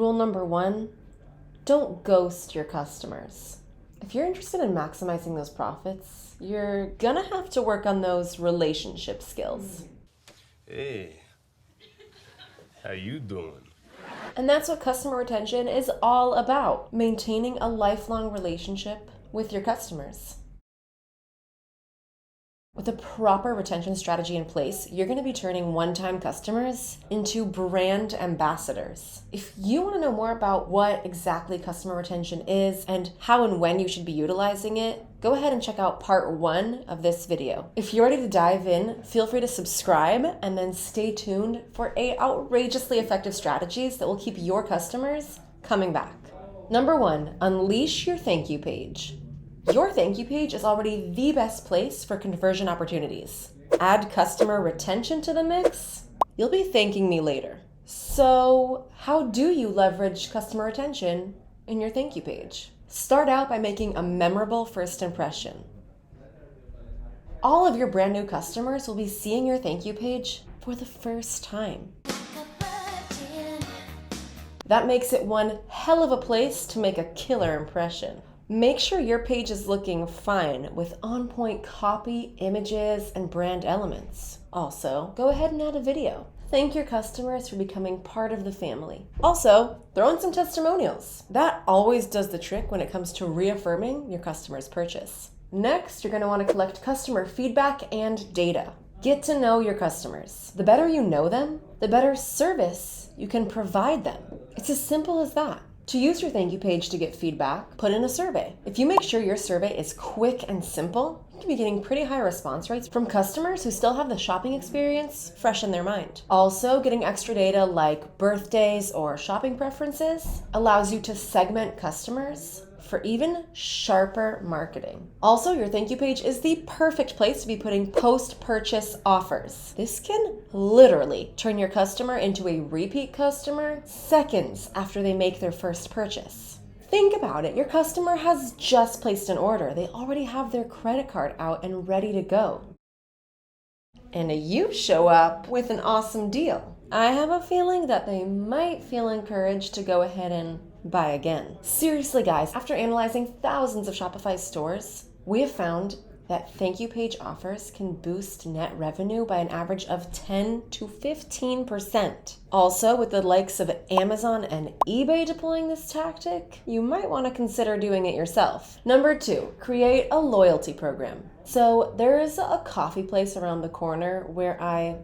Rule number 1, don't ghost your customers. If you're interested in maximizing those profits, you're gonna have to work on those relationship skills. Hey, how you doing? And that's what customer retention is all about, maintaining a lifelong relationship with your customers. With a proper retention strategy in place, you're going to be turning one-time customers into brand ambassadors. If you want to know more about what exactly customer retention is and how and when you should be utilizing it, go ahead and check out part 1 of this video. If you're ready to dive in, feel free to subscribe and then stay tuned for outrageously effective strategies that will keep your customers coming back. Number 1, unleash your thank you page. Your thank you page is already the best place for conversion opportunities. Add customer retention to the mix, you'll be thanking me later. So, how do you leverage customer retention in your thank you page? Start out by making a memorable first impression. All of your brand new customers will be seeing your thank you page for the first time. That makes it one hell of a place to make a killer impression. Make sure your page is looking fine with on-point copy, images, and brand elements. Also, go ahead and add a video. Thank your customers for becoming part of the family. Also, throw in some testimonials. That always does the trick when it comes to reaffirming your customer's purchase. Next, you're going to want to collect customer feedback and data. Get to know your customers. The better you know them, the better service you can provide them. It's as simple as that. To use your thank you page to get feedback, put in a survey. If you make sure your survey is quick and simple, you can be getting pretty high response rates from customers who still have the shopping experience fresh in their mind. Also, getting extra data like birthdays or shopping preferences allows you to segment customers for even sharper marketing. Also, your thank you page is the perfect place to be putting post-purchase offers. This can literally turn your customer into a repeat customer seconds after they make their first purchase. Think about it. Your customer has just placed an order. They already have their credit card out and ready to go. And you show up with an awesome deal. I have a feeling that they might feel encouraged to go ahead and buy again. Seriously, guys, after analyzing thousands of Shopify stores, we have found that thank you page offers can boost net revenue by an average of 10 to 15%. Also, with the likes of Amazon and eBay deploying this tactic, you might want to consider doing it yourself. Number 2, create a loyalty program. So there is a coffee place around the corner where I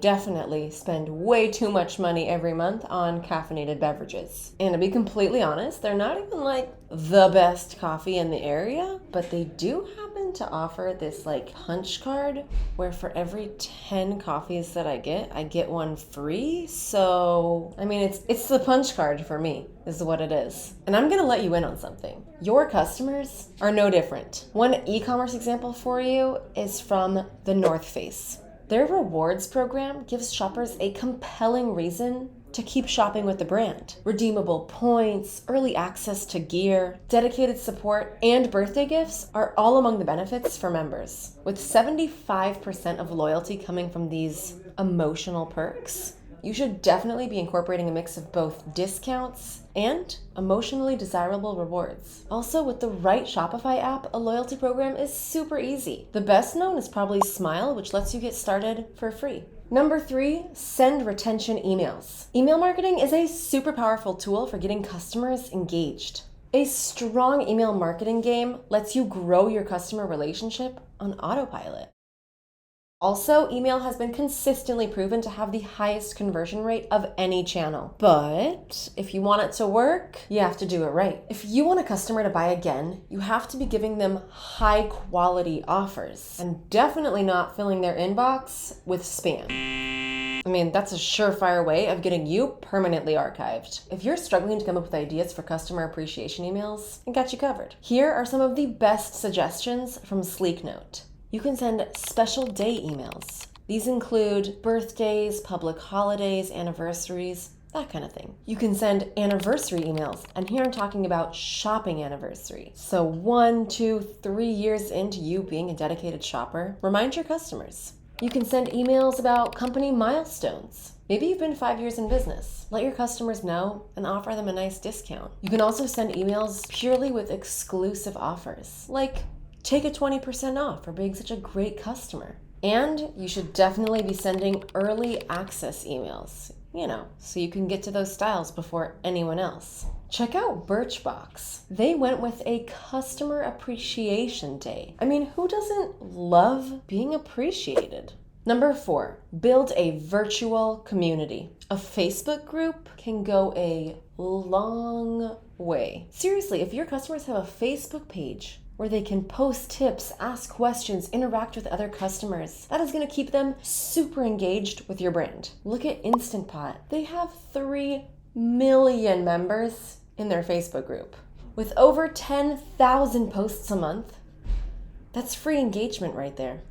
definitely spend way too much money every month on caffeinated beverages. And to be completely honest, they're not even like the best coffee in the area, but they do happen to offer this like punch card where for every 10 coffees that I get one free. So, I mean, it's the punch card for me, is what it is. And I'm gonna let you in on something. Your customers are no different. One e-commerce example for you is from the North Face. Their rewards program gives shoppers a compelling reason to keep shopping with the brand. Redeemable points, early access to gear, dedicated support, and birthday gifts are all among the benefits for members. With 75% of loyalty coming from these emotional perks, you should definitely be incorporating a mix of both discounts and emotionally desirable rewards. Also, with the right Shopify app, a loyalty program is super easy. The best known is probably Smile, which lets you get started for free. Number 3, send retention emails. Email marketing is a super powerful tool for getting customers engaged. A strong email marketing game lets you grow your customer relationship on autopilot. Also, email has been consistently proven to have the highest conversion rate of any channel. But if you want it to work, you have to do it right. If you want a customer to buy again, you have to be giving them high quality offers and definitely not filling their inbox with spam. I mean, that's a surefire way of getting you permanently archived. If you're struggling to come up with ideas for customer appreciation emails, I got you covered. Here are some of the best suggestions from Sleeknote. You can send special day emails. These include birthdays, public holidays, anniversaries, that kind of thing. You can send anniversary emails, and here I'm talking about shopping anniversary. So 1, 2, 3 years into you being a dedicated shopper, remind your customers. You can send emails about company milestones. Maybe you've been 5 years in business. Let your customers know and offer them a nice discount. You can also send emails purely with exclusive offers, like take a 20% off for being such a great customer. And you should definitely be sending early access emails, so you can get to those styles before anyone else. Check out Birchbox. They went with a customer appreciation day. I mean, who doesn't love being appreciated? Number 4, build a virtual community. A Facebook group can go a long way. Seriously, if your customers have a Facebook page where they can post tips, ask questions, interact with other customers, that is going to keep them super engaged with your brand. Look at Instant Pot. They have 3 million members in their Facebook group. With over 10,000 posts a month, that's free engagement right there.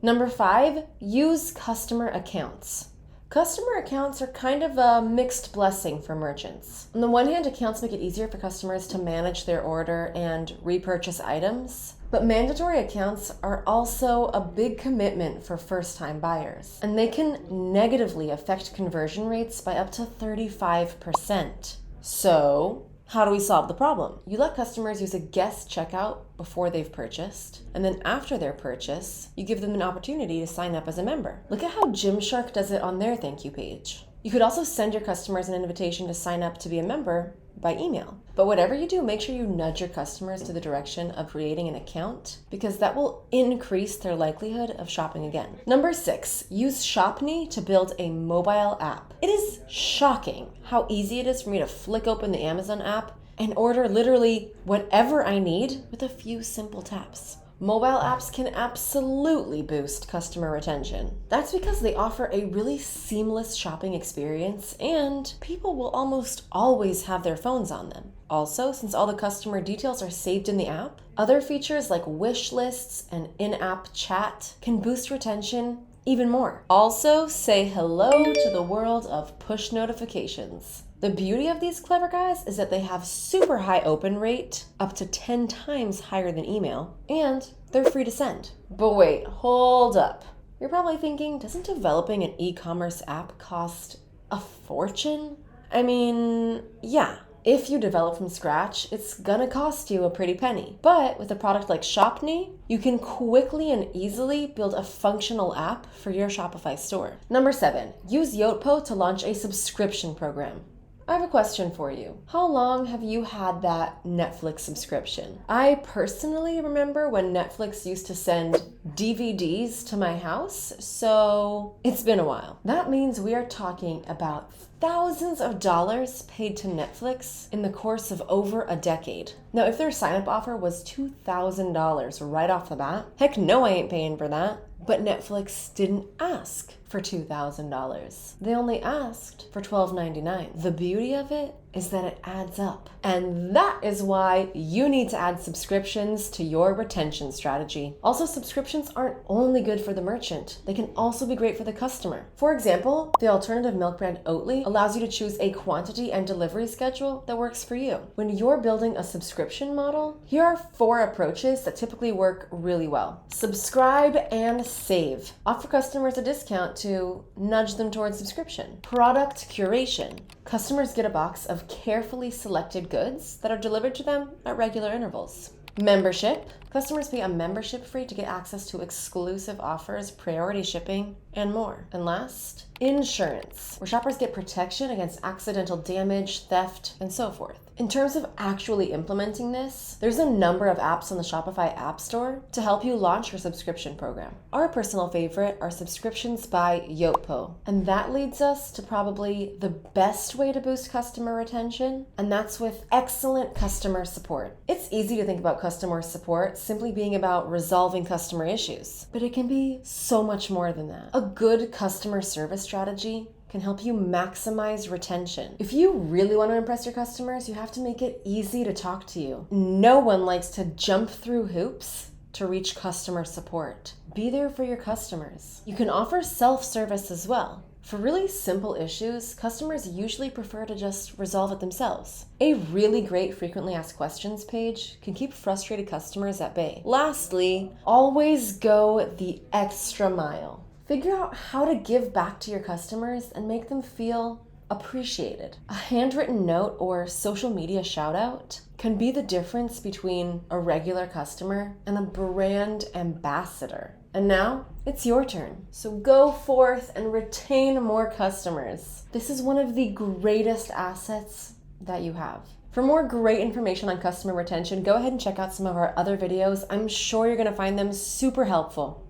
Number 5, use customer accounts. Customer accounts are kind of a mixed blessing for merchants. On the one hand, accounts make it easier for customers to manage their order and repurchase items, but mandatory accounts are also a big commitment for first-time buyers, and they can negatively affect conversion rates by up to 35%. So, how do we solve the problem? You let customers use a guest checkout before they've purchased, and then after their purchase, you give them an opportunity to sign up as a member. Look at how Gymshark does it on their thank you page. You could also send your customers an invitation to sign up to be a member by email. But whatever you do, make sure you nudge your customers to the direction of creating an account, because that will increase their likelihood of shopping again. Number 6, use ShopNey to build a mobile app. It is shocking how easy it is for me to flick open the Amazon app and order literally whatever I need with a few simple taps. Mobile apps can absolutely boost customer retention. That's because they offer a really seamless shopping experience, and people will almost always have their phones on them. Also, since all the customer details are saved in the app, other features like wish lists and in-app chat can boost retention even more. Also, say hello to the world of push notifications. The beauty of these clever guys is that they have super high open rate, up to 10 times higher than email, and they're free to send. But wait, hold up. You're probably thinking, doesn't developing an e-commerce app cost a fortune? I mean, yeah. If you develop from scratch, it's gonna cost you a pretty penny. But with a product like ShopNey, you can quickly and easily build a functional app for your Shopify store. Number 7, use Yotpo to launch a subscription program. I have a question for you. How long have you had that Netflix subscription? I personally remember when Netflix used to send DVDs to my house, so it's been a while. That means we are talking about thousands of dollars paid to Netflix in the course of over a decade. Now, if their sign-up offer was $2,000 right off the bat, heck no, I ain't paying for that. But Netflix didn't ask for $2,000. They only asked for $12.99. The beauty of it is that it adds up. And that is why you need to add subscriptions to your retention strategy. Also, subscriptions aren't only good for the merchant. They can also be great for the customer. For example, the alternative milk brand Oatly allows you to choose a quantity and delivery schedule that works for you. When you're building a subscription model, here are 4 approaches that typically work really well. Subscribe and save. Offer customers a discount to nudge them towards subscription. Product curation. Customers get a box of carefully selected goods that are delivered to them at regular intervals. Membership. Customers pay a membership fee to get access to exclusive offers, priority shipping, and more. And last, insurance, where shoppers get protection against accidental damage, theft, and so forth. In terms of actually implementing this, there's a number of apps on the Shopify App Store to help you launch your subscription program. Our personal favorite are subscriptions by Yotpo, and that leads us to probably the best way to boost customer retention, and that's with excellent customer support. It's easy to think about customer support simply being about resolving customer issues, but it can be so much more than that. A good customer service strategy can help you maximize retention. If you really want to impress your customers, you have to make it easy to talk to you. No one likes to jump through hoops to reach customer support. Be there for your customers. You can offer self-service as well. For really simple issues, customers usually prefer to just resolve it themselves. A really great frequently asked questions page can keep frustrated customers at bay. Lastly, always go the extra mile. Figure out how to give back to your customers and make them feel appreciated. A handwritten note or social media shout out can be the difference between a regular customer and a brand ambassador. And now it's your turn. So go forth and retain more customers. This is one of the greatest assets that you have. For more great information on customer retention, go ahead and check out some of our other videos. I'm sure you're going to find them super helpful.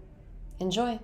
Enjoy.